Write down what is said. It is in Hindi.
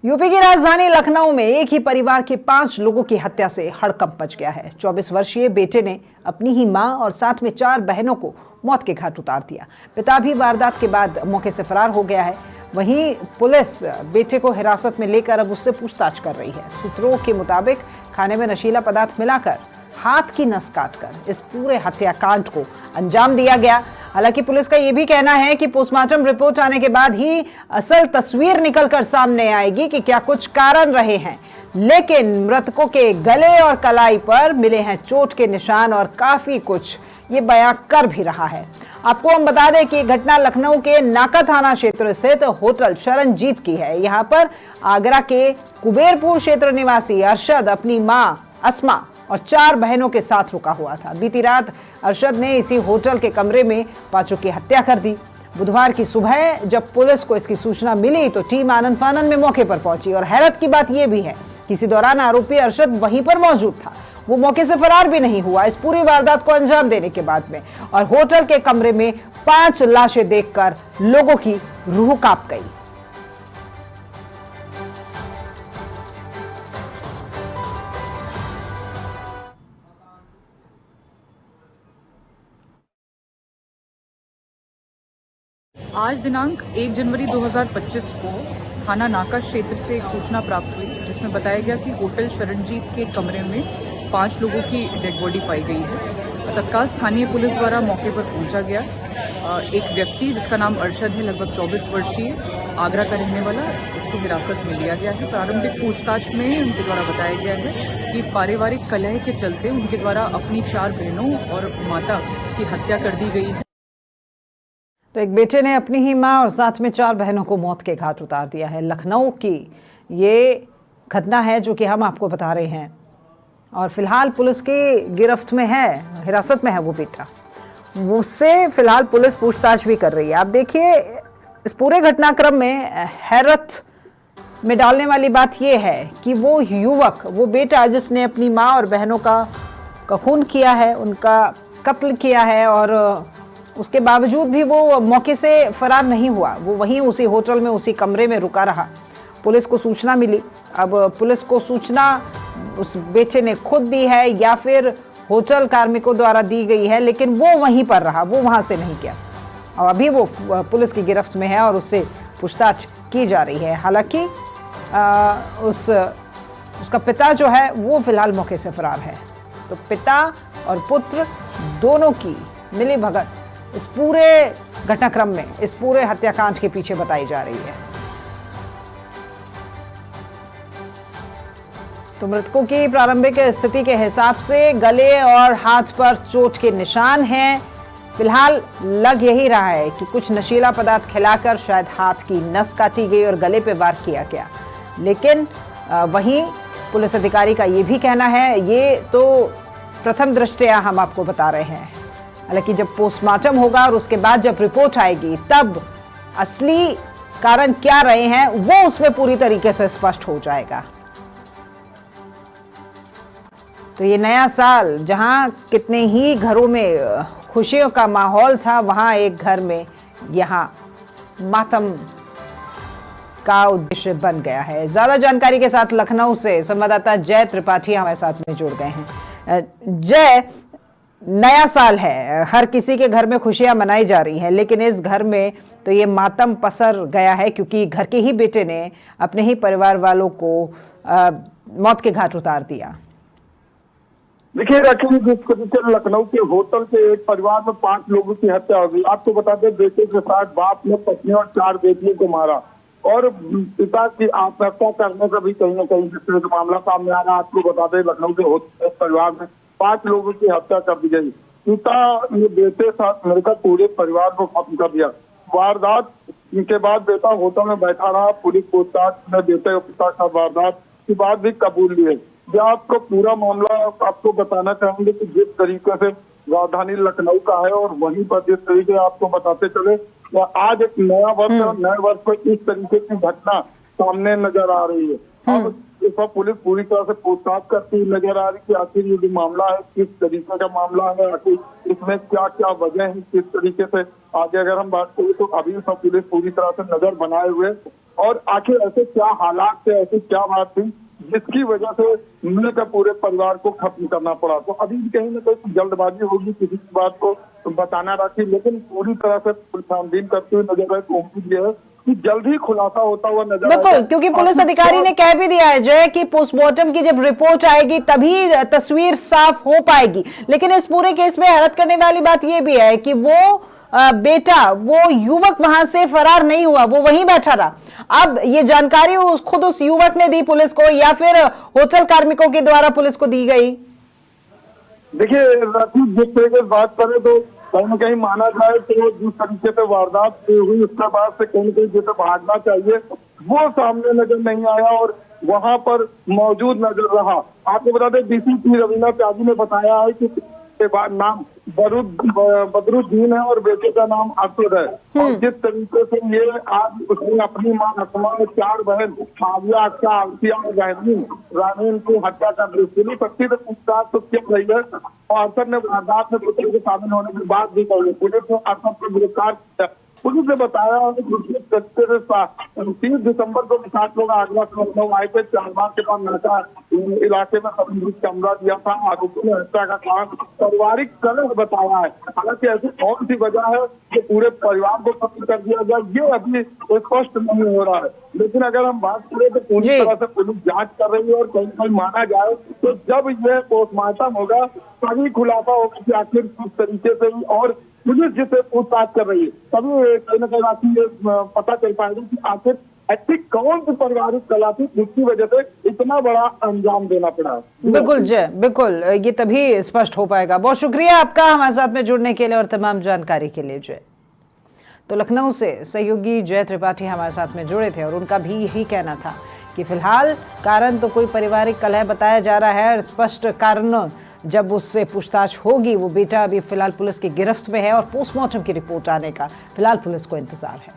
यूपी की राजधानी लखनऊ में एक ही परिवार के 5 लोगों की हत्या से हड़कंप मच गया है। 24 वर्षीय बेटे ने अपनी ही मां और साथ में 4 बहनों को मौत के घाट उतार दिया। पिता भी वारदात के बाद मौके से फरार हो गया है। वहीं पुलिस बेटे को हिरासत में लेकर अब उससे पूछताछ कर रही है। सूत्रों के मुताबिक खाने में नशीला पदार्थ मिलाकर हाथ की नस काटकर इस पूरे हत्याकांड को अंजाम दिया गया। हालांकि पुलिस का यह भी कहना है कि पोस्टमार्टम रिपोर्ट आने के बाद ही असल तस्वीर निकलकर सामने आएगी कि क्या कुछ कारण रहे हैं। लेकिन मृतकों के गले और कलाई पर मिले हैं चोट के निशान और काफी कुछ ये बयां कर भी रहा है। आपको हम बता दें कि घटना लखनऊ के नाका थाना क्षेत्र स्थित होटल शरणजीत की है। यहाँ पर आगरा के कुबेरपुर क्षेत्र निवासी अरशद अपनी मां अस्मा और 4 बहनों के साथ रुका हुआ था। बीती रात अरशद ने इसी होटल के कमरे में 5 की हत्या कर दी। बुधवार की सुबह जब पुलिस को इसकी सूचना मिली तो टीम आनन फानन में मौके पर पहुंची और हैरत की बात यह भी है कि इसी दौरान आरोपी अरशद वहीं पर मौजूद था। वो मौके से फरार भी नहीं हुआ इस पूरी वारदात को अंजाम देने के बाद में। और होटल के कमरे में 5 लाशें देखकर लोगों की रूह कांप गई। आज दिनांक 1 जनवरी 2025 को थाना नाका क्षेत्र से एक सूचना प्राप्त हुई जिसमें बताया गया कि होटल शरणजीत के कमरे में 5 लोगों की डेड बॉडी पाई गई है। तत्काल स्थानीय पुलिस द्वारा मौके पर पहुंचा गया। एक व्यक्ति जिसका नाम अरशद है, लगभग 24 वर्षीय, आगरा का रहने वाला, इसको हिरासत में लिया गया है। प्रारंभिक पूछताछ में उनके द्वारा बताया गया है कि पारिवारिक कलह के चलते उनके द्वारा अपनी 4 बहनों और माता की हत्या कर दी गई है। तो एक बेटे ने अपनी ही मां और साथ में 4 बहनों को मौत के घाट उतार दिया है। लखनऊ की ये घटना है जो कि हम आपको बता रहे हैं और फिलहाल पुलिस की गिरफ्त में है, हिरासत में है वो बेटा। उससे फिलहाल पुलिस पूछताछ भी कर रही है। आप देखिए इस पूरे घटनाक्रम में हैरत में डालने वाली बात यह है कि वो युवक, वो बेटा जिसने अपनी माँ और बहनों का खून किया है, उनका कत्ल किया है और उसके बावजूद भी वो मौके से फरार नहीं हुआ। वो वहीं उसी होटल में, उसी कमरे में रुका रहा। पुलिस को सूचना मिली। अब पुलिस को सूचना उस बेटे ने खुद दी है या फिर होटल कार्मिकों द्वारा दी गई है, लेकिन वो वहीं पर रहा, वो वहां से नहीं गया और अभी वो पुलिस की गिरफ्त में है और उससे पूछताछ की जा रही है। हालांकि उसका पिता जो है वो फिलहाल मौके से फरार है। तो पिता और पुत्र दोनों की मिली भगत इस पूरे घटनाक्रम में, इस पूरे हत्याकांड के पीछे बताई जा रही है। तो मृतकों की प्रारंभिक स्थिति के हिसाब से गले और हाथ पर चोट के निशान हैं। फिलहाल लग यही रहा है कि कुछ नशीला पदार्थ खिलाकर शायद हाथ की नस काटी गई और गले पे वार किया गया। लेकिन वहीं पुलिस अधिकारी का ये भी कहना है, ये तो प्रथम दृष्टया हम आपको बता रहे हैं। हालांकि जब पोस्टमार्टम होगा और उसके बाद जब रिपोर्ट आएगी तब असली कारण क्या रहे हैं वो उसमें पूरी तरीके से स्पष्ट हो जाएगा। तो ये नया साल जहां कितने ही घरों में खुशियों का माहौल था, वहां एक घर में यहां मातम का उद्देश्य बन गया है। ज्यादा जानकारी के साथ लखनऊ से संवाददाता जय त्रिपाठी हमारे साथ में जुड़ गए हैं। जय, नया साल है, हर किसी के घर में खुशियां मनाई जा रही हैं, लेकिन इस घर में तो ये मातम पसर गया है क्योंकि घर के ही बेटे ने अपने ही परिवार वालों को मौत के घाट उतार दिया। देखिए राखी, जिस तरीके लखनऊ के होटल से एक परिवार में 5 लोगों की हत्या हो गई। आपको बता दें, बेटे के साथ बाप ने पत्नी और 4 बेटियों को मारा और पिता की आत्महत्या करने का भी कहीं ना कहीं जिस तरह का मामला सामने आ रहा है। आपको बता दें, लखनऊ के होटल परिवार में 5 लोगों की हत्या कर दी गई। पिता ने बेटे साथ मिलकर पूरे परिवार को खत्म कर दिया। वारदात के बाद बेटा होटल में बैठा रहा। पुलिस पूछताछ में बेटे और पिता का वारदात की बात भी कबूल लिए। यह आपको पूरा मामला आपको बताना चाहेंगे कि जिस तरीके से राजधानी लखनऊ का है और वहीं पर जिस तरीके आपको बताते चले, आज एक नया वर्ष और नए वर्ष पर इस तरीके की घटना सामने नजर आ रही है। अब इस वक्त पुलिस पूरी तरह से पूछताछ करती हुई नजर आ रही कि आखिर ये जो मामला है किस तरीके का मामला है, आखिर इसमें क्या क्या वजह है, किस तरीके से आगे अगर हम बात करें तो अभी सब पुलिस पूरी तरह से नजर बनाए हुए और आखिर ऐसे क्या हालात थे, ऐसी क्या बात थी जिसकी वजह से मिलकर पूरे परिवार को खत्म करना पड़ा। तो अभी भी कहीं ना कहीं जल्दबाजी होगी किसी की बात को बताना रखी, लेकिन पूरी तरह से छानबीन करते हुए नजर आए। उम्मीद ये है कि जल्द ही खुलासा होता हुआ नजर बिल्कुल, क्योंकि पुलिस अधिकारी ने कह भी दिया है जय कि पोस्टमार्टम की जब रिपोर्ट आएगी तभी तस्वीर साफ हो पाएगी। लेकिन इस पूरे केस में हैरत करने वाली बात यह भी है कि वो बेटा, वो युवक वहां से फरार नहीं हुआ, वो वहीं बैठा रहा। अब ये जानकारी खुद उस युवक ने दी पुलिस को या फिर होटल कार्मिकों के द्वारा पुलिस को दी गई? देखिए जिस तरीके से बात करें तो कहीं ना कहीं माना जाए तो जिस तरीके से वारदात हुई उसके बाद से कहीं ना कहीं जैसे भागना चाहिए वो सामने नजर नहीं आया और वहां पर मौजूद नजर रहा। आपको बता दें डीसीपी रवीना त्यागी ने बताया है कि नाम बदरुद्दीन है और बेटे का नाम असद है। और जिस तरीके से ये आज उसने अपनी मां असमा और 4 बहन हाविया, अक्सा, आसिया और रानीन की हत्या कर दी। पुलिस सख्ती से पूछताछ तो चल रही है और असद ने वारदात में पुलिस के शामिल होने के बाद भी पुलिस ने असद को गिरफ्तार किया। पुलिस ने बताया 30 दिसंबर को 7 लोग आगरा से लखनऊ आए थे। चारबाग के पास नाका इलाके में कभी कमरा दिया था। आरोपियों ने हत्या का कारण पारिवारिक कलह बताया है। हालांकि ऐसी कौन सी वजह है कि पूरे परिवार को खत्म कर दिया जाए ये अभी स्पष्ट नहीं हो रहा है। लेकिन अगर हम बात करें तो पूरी तरह से पुलिस जांच कर रही है और कहीं कहीं माना जाए तो जब ये पोस्टमार्टम होगा तभी खुलासा होगा कि आखिर किस तरीके से और पुलिस जिससे पूछताछ कर रही है तभी कहीं ना कहीं ये पता चल पाएगा कि आखिर ऐसी कौन सी पारिवारिक कला थी जिसकी वजह से इतना बड़ा अंजाम देना पड़ा। बिल्कुल जय, बिल्कुल ये तभी स्पष्ट हो पाएगा। बहुत शुक्रिया आपका हमारे साथ में जुड़ने के लिए और तमाम जानकारी के लिए जय। तो लखनऊ से सहयोगी जय त्रिपाठी हमारे साथ में जुड़े थे और उनका भी यही कहना था कि फिलहाल कारण तो कोई पारिवारिक कलह बताया जा रहा है और स्पष्ट कारण जब उससे पूछताछ होगी। वो बेटा अभी फिलहाल पुलिस की गिरफ्त में है और पोस्टमार्टम की रिपोर्ट आने का फिलहाल पुलिस को इंतजार है।